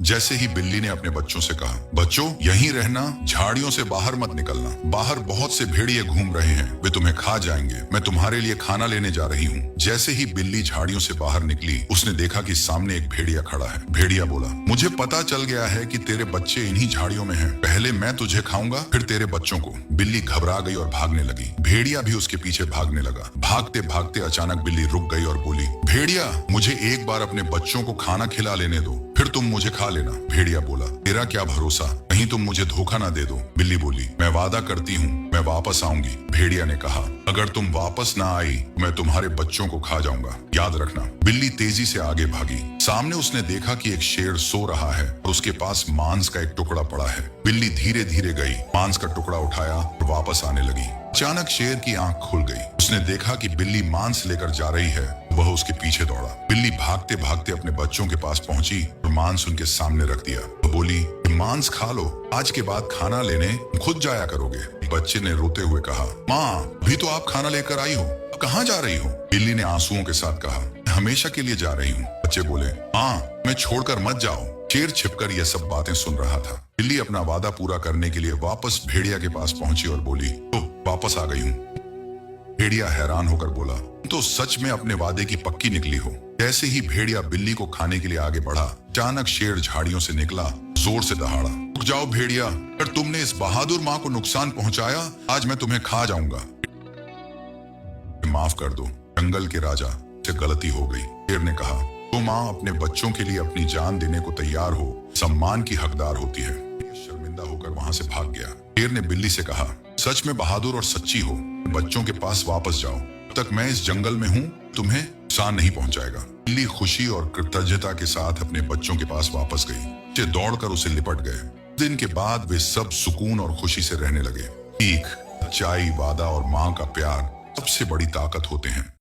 जैसे ही बिल्ली ने अपने बच्चों से कहा, बच्चों यहीं रहना, झाड़ियों से बाहर मत निकलना, बाहर बहुत से भेड़िए घूम रहे हैं, वे तुम्हें खा जाएंगे, मैं तुम्हारे लिए खाना लेने जा रही हूँ। जैसे ही बिल्ली झाड़ियों से बाहर निकली, उसने देखा कि सामने एक भेड़िया खड़ा है। भेड़िया बोला, मुझे पता चल गया है कि तेरे बच्चे इन्हीं झाड़ियों में हैं। पहले मैं तुझे खाऊंगा, फिर तेरे बच्चों को। बिल्ली घबरा गई और भागने लगी। भेड़िया भी उसके पीछे भागने लगा। भागते भागते अचानक बिल्ली रुक गई और बोली, भेड़िया मुझे एक बार अपने बच्चों को खाना खिला लेने दो, फिर तुम मुझे खा लेना। भेड़िया बोला, तेरा क्या भरोसा, कहीं तुम मुझे धोखा ना दे दो। बिल्ली बोली, मैं वादा करती हूँ मैं वापस आऊंगी। भेड़िया ने कहा, अगर तुम वापस ना आई तो मैं तुम्हारे बच्चों को खा जाऊंगा, याद रखना। बिल्ली तेजी से आगे भागी। सामने उसने देखा कि एक शेर सो रहा है और उसके पास मांस का एक टुकड़ा पड़ा है। बिल्ली धीरे धीरे गई, मांस का टुकड़ा उठाया और वापस आने लगी। अचानक शेर की आंख खुल गई। उसने देखा कि बिल्ली मांस लेकर जा रही है। वह उसके पीछे दौड़ा। बिल्ली भागते भागते अपने बच्चों के पास पहुंची और मांस उनके सामने रख दिया। वो बोली, मांस खा लो, आज के बाद खाना लेने खुद जाया करोगे। बच्चे ने रोते हुए कहा, माँ भी तो आप खाना लेकर आई हो, अब कहाँ जा रही हो? बिल्ली ने आंसुओं के साथ कहा, हमेशा के लिए जा रही हूँ। बच्चे बोले, हाँ मैं छोड़कर मत जाओ। शेर छिपकर यह सब बातें सुन रहा था। बिल्ली अपना वादा पूरा करने के लिए वापस भेड़िया के पास पहुंची और बोली, तो वापस आ गई हूँ। भेड़िया हैरान होकर बोला, तो सच में अपने वादे की पक्की निकली हो। जैसे ही भेड़िया बिल्ली को खाने के लिए आगे बढ़ा, अचानक शेर झाड़ियों से निकला, जोर से दहाड़ा। रुक जाओ भेड़िया, अगर तुमने इस बहादुर माँ को नुकसान पहुंचाया, आज मैं तुम्हें खा जाऊंगा। माफ कर दो जंगल के राजा, से गलती हो गई। शेर ने कहा, तो माँ अपने बच्चों के लिए अपनी जान देने को तैयार हो, सम्मान की हकदार होती है। शर्मिंदा होकर वहां से भाग गया। शेर ने बिल्ली से कहा, सच में बहादुर और सच्ची हो, बच्चों के पास वापस जाओ, जब तक मैं इस जंगल में हूँ तुम्हें नुकसान नहीं पहुंचाएगा। बिल्ली खुशी और कृतज्ञता के साथ अपने बच्चों के पास वापस गई। बच्चे दौड़कर उसे लिपट गए। दिन के बाद वे सब सुकून और खुशी से रहने लगे। सीख, सच्चाई, वादा और माँ का प्यार सबसे बड़ी ताकत होते हैं।